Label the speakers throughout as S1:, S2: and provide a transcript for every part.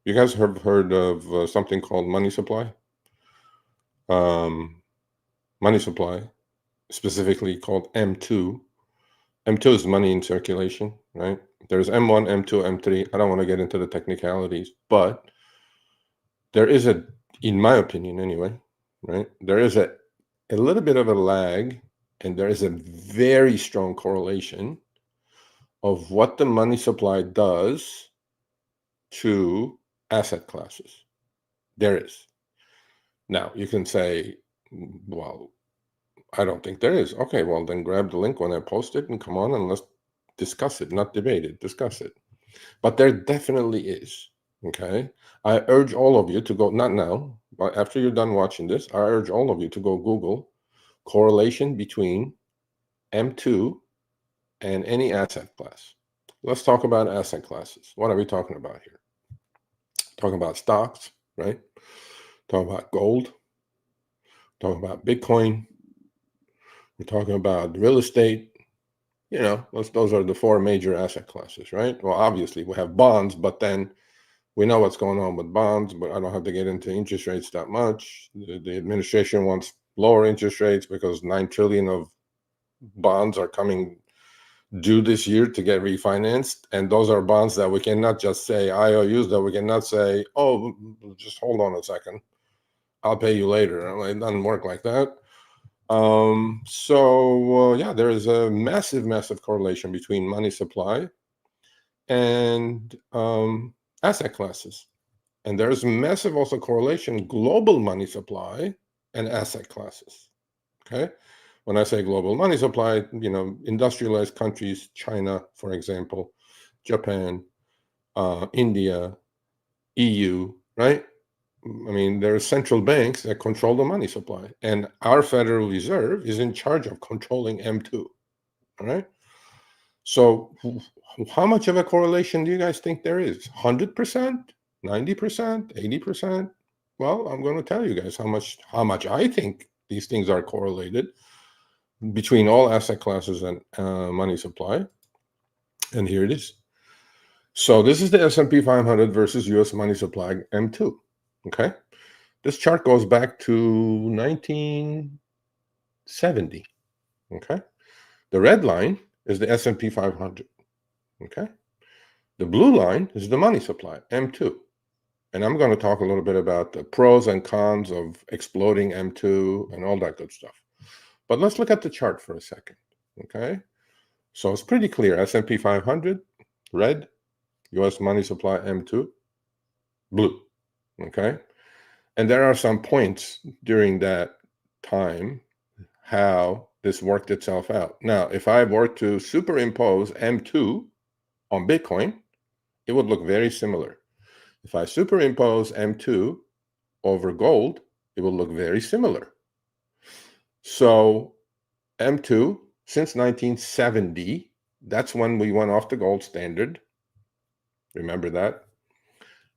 S1: You guys have heard of something called money supply? Um, Money supply, specifically called M2. M2 is money in circulation, right? There's M1, M2, M3. I don't want to get into the technicalities, but there is in my opinion anyway, right? There is a little bit of a lag, and there is a very strong correlation of what the money supply does to asset classes. There is. Now, you can say, well, I don't think there is. Okay, well, then grab the link when I post it and come on and let's discuss it, not debate it, discuss it. But there definitely is. Okay. I urge all of you to go, not now, but after you're done watching this, I urge all of you to go Google correlation between M2 and any asset class. Let's talk about asset classes. What are we talking about here? Talking about stocks, right? Talking about gold, talking about Bitcoin, we're talking about real estate. You know, those are the four major asset classes, right? Well, obviously we have bonds, but then we know what's going on with bonds, but I don't have to get into interest rates that much. The administration wants lower interest rates because 9 trillion of bonds are coming due this year to get refinanced. And those are bonds that we cannot just say IOUs, that we cannot say, oh, just hold on a second, I'll pay you later. It doesn't work like that. Yeah, there is a massive correlation between money supply and asset classes. And there's massive also correlation, global money supply and asset classes. Okay. When I say global money supply, you know, industrialized countries, China, for example, Japan, India, EU, right? I mean, there are central banks that control the money supply, and our Federal Reserve is in charge of controlling M2. All right. So, how much of a correlation do you guys think there is? 100%, 90%, 80%? Well, I'm going to tell you guys how much I think these things are correlated between all asset classes and money supply. And here it is. So this is the S&P 500 versus U.S. money supply M2. Okay. This chart goes back to 1970. Okay. The red line is the S&P 500. Okay. The blue line is the money supply, M2. And I'm going to talk a little bit about the pros and cons of exploding M2 and all that good stuff. But let's look at the chart for a second. Okay. So it's pretty clear. S&P 500, red. U.S. money supply, M2, blue. Okay. And there are some points during that time how this worked itself out. Now, if I were to superimpose M2 on Bitcoin, it would look very similar. If I superimpose M2 over gold, it will look very similar. So M2, since 1970, that's when we went off the gold standard, remember that,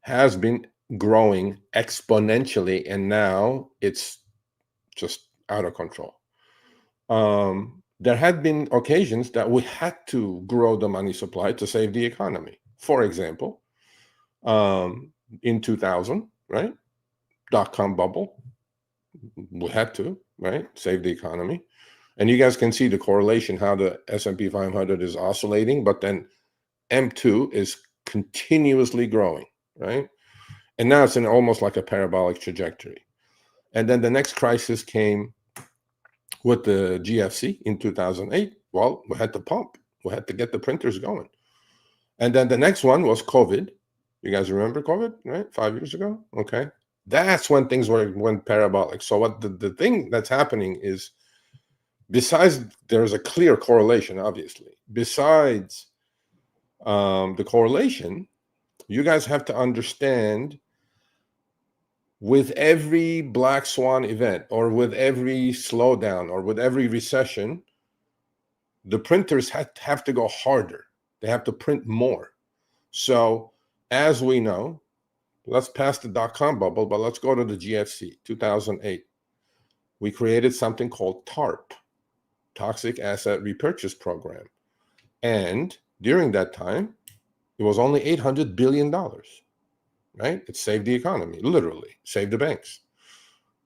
S1: has been growing exponentially, and now it's just out of control. There had been occasions that we had to grow the money supply to save the economy. For example, in 2000, right? .com bubble. We had to, right? Save the economy. And you guys can see the correlation, how the S&P 500 is oscillating, but then M2 is continuously growing, right? And now it's in almost like a parabolic trajectory. And then the next crisis came with the GFC in 2008. Well, we had to pump. We had to get the printers going. And then the next one was COVID. You guys remember COVID, right? 5 years ago? Okay. That's when things went parabolic. So what the thing that's happening is, besides, there's a clear correlation, obviously. Besides the correlation, you guys have to understand, with every black swan event, or with every slowdown, or with every recession, the printers have to go harder. They have to print more. So as we know, let's pass the .com bubble, but let's go to the GFC, 2008. We created something called TARP, Toxic Asset Repurchase Program. And during that time, it was only $800 billion. right? It saved the economy, literally saved the banks,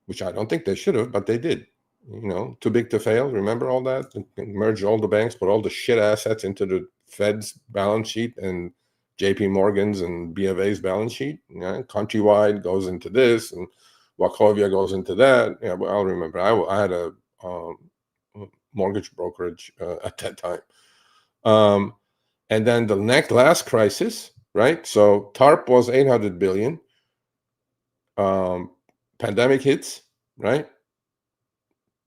S1: which I don't think they should have, but they did. Too big to fail. Remember all that? Merge all the banks, put all the shit assets into the Fed's balance sheet and JP Morgan's and B of A's balance sheet. Countrywide goes into this, and Wachovia goes into that. Yeah, well, I'll remember. I had a mortgage brokerage at that time. And then the last crisis, right? So TARP was 800 billion. Pandemic hits, right?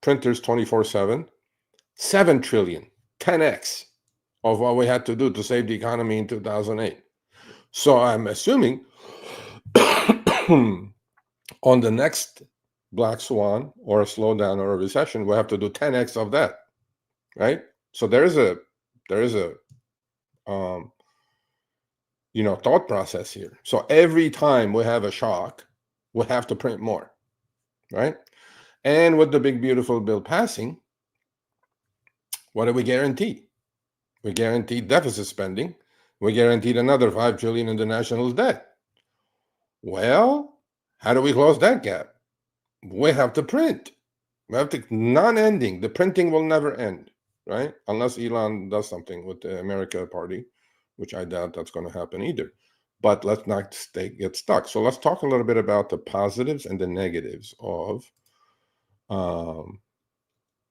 S1: Printers 24/7, 7 trillion, 10x of what we had to do to save the economy in 2008. So I'm assuming on the next black swan or a slowdown or a recession, we'll have to do 10x of that, right? So there is a thought process here. So every time we have a shock, we have to print more, right? And with the big beautiful bill passing, what do we guarantee? We guaranteed deficit spending. We guaranteed another 5 trillion in the national debt. Well, how do we close that gap? We have to print. We have to, non-ending. The printing will never end, right? Unless Elon does something with the America Party, which I doubt that's going to happen either. But let's not get stuck. So let's talk a little bit about the positives and the negatives of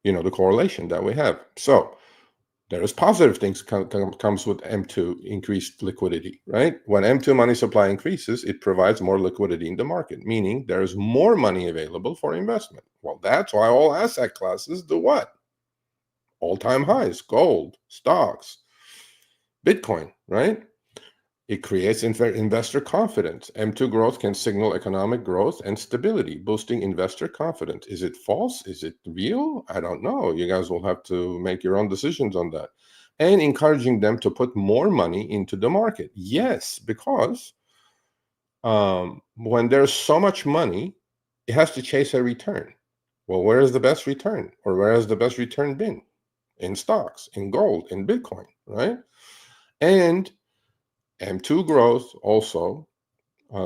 S1: the correlation that we have. So there is positive things comes with M2, increased liquidity, right? When M2 money supply increases, it provides more liquidity in the market, meaning there is more money available for investment. Well, that's why all asset classes do what? All-time highs, gold, stocks, Bitcoin, right? It creates investor confidence. M2 growth can signal economic growth and stability, boosting investor confidence. Is it false? Is it real? I don't know. You guys will have to make your own decisions on that. And encouraging them to put more money into the market. Yes, because when there's so much money, it has to chase a return. Well, where is the best return? Or where has the best return been? In stocks, in gold, in Bitcoin, right? And M2 growth also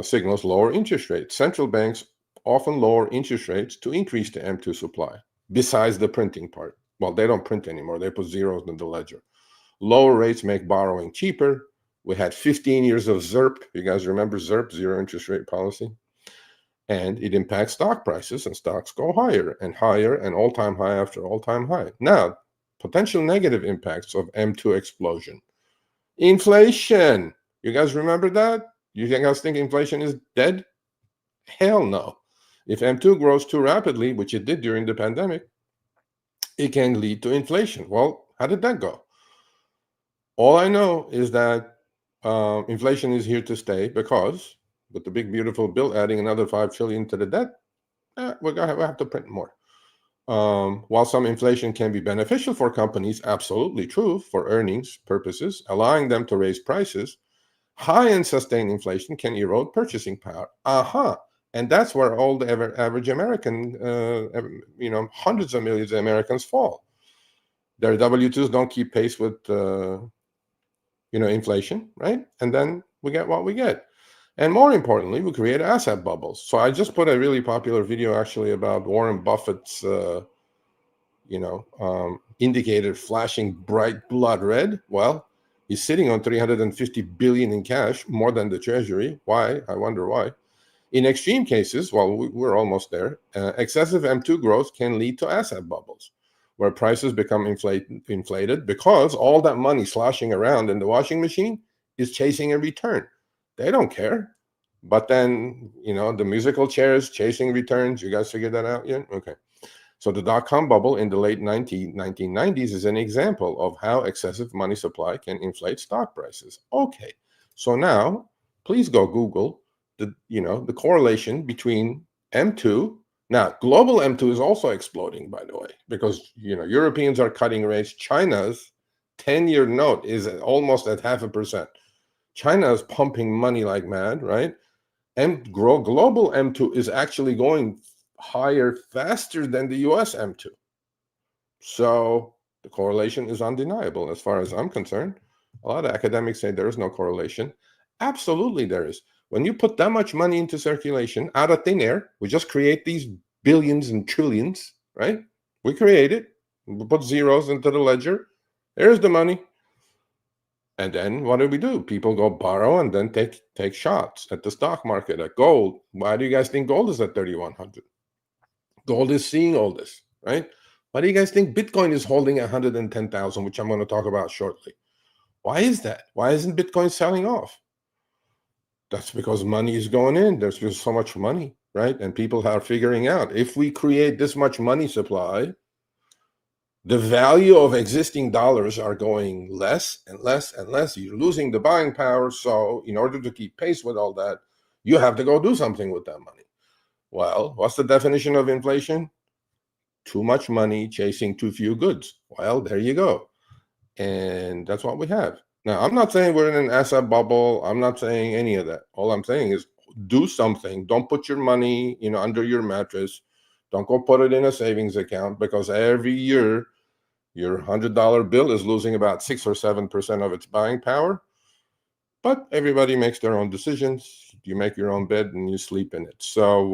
S1: signals lower interest rates. Central banks often lower interest rates to increase the M2 supply, besides the printing part. Well, they don't print anymore. They put zeros in the ledger. Lower rates make borrowing cheaper. We had 15 years of ZIRP. You guys remember ZIRP, zero interest rate policy? And it impacts stock prices, and stocks go higher, and all-time high after all-time high. Now, potential negative impacts of M2 explosion. Inflation. You guys remember that? You guys think inflation is dead? Hell no. If M2 grows too rapidly, which it did during the pandemic, it can lead to inflation. Well, how did that go? All I know is that inflation is here to stay because with the big beautiful bill adding another 5 trillion to the debt, we have to print more. While some inflation can be beneficial for companies, absolutely true for earnings purposes, allowing them to raise prices, high and sustained inflation can erode purchasing power. And that's where all the average American, hundreds of millions of Americans fall. Their W-2s don't keep pace with, inflation, right? And then we get what we get. And more importantly, we create asset bubbles. So I just put a really popular video actually about Warren Buffett's, indicator flashing bright blood red. Well, he's sitting on 350 billion in cash, more than the Treasury. Why? I wonder why. In extreme cases, well, we're almost there. Excessive M2 growth can lead to asset bubbles, where prices become inflated because all that money sloshing around in the washing machine is chasing a return. They don't care. But then, the musical chairs chasing returns. You guys figured that out yet? Okay. So the dot-com bubble in the late 1990s is an example of how excessive money supply can inflate stock prices. Okay. So now, please go Google the correlation between M2. Now, global M2 is also exploding, by the way, because, Europeans are cutting rates. China's 10-year note is almost at 0.5%. China is pumping money like mad, right? And global M2 is actually going higher faster than the US M2. So the correlation is undeniable as far as I'm concerned. A lot of academics say there is no correlation. Absolutely there is. When you put that much money into circulation out of thin air, we just create these billions and trillions, right? We create it. We put zeros into the ledger. There's the money. And then what do? People go borrow and then take shots at the stock market, at gold. Why do you guys think gold is at 3,100? Gold is seeing all this, right? Why do you guys think Bitcoin is holding 110,000, which I'm going to talk about shortly? Why is that? Why isn't Bitcoin selling off? That's because money is going in. There's just so much money, right? And people are figuring out, if we create this much money supply, the value of existing dollars are going less and less and less. You're losing the buying power. So in order to keep pace with all that, you have to go do something with that money. Well, what's the definition of inflation? Too much money chasing too few goods. Well, there you go. And that's what we have. Now, I'm not saying we're in an asset bubble. I'm not saying any of that. All I'm saying is do something. Don't put your money, under your mattress. Don't go put it in a savings account, because every year your $100 bill is losing about 6 or 7% of its buying power. But everybody makes their own decisions. You make your own bed and you sleep in it. So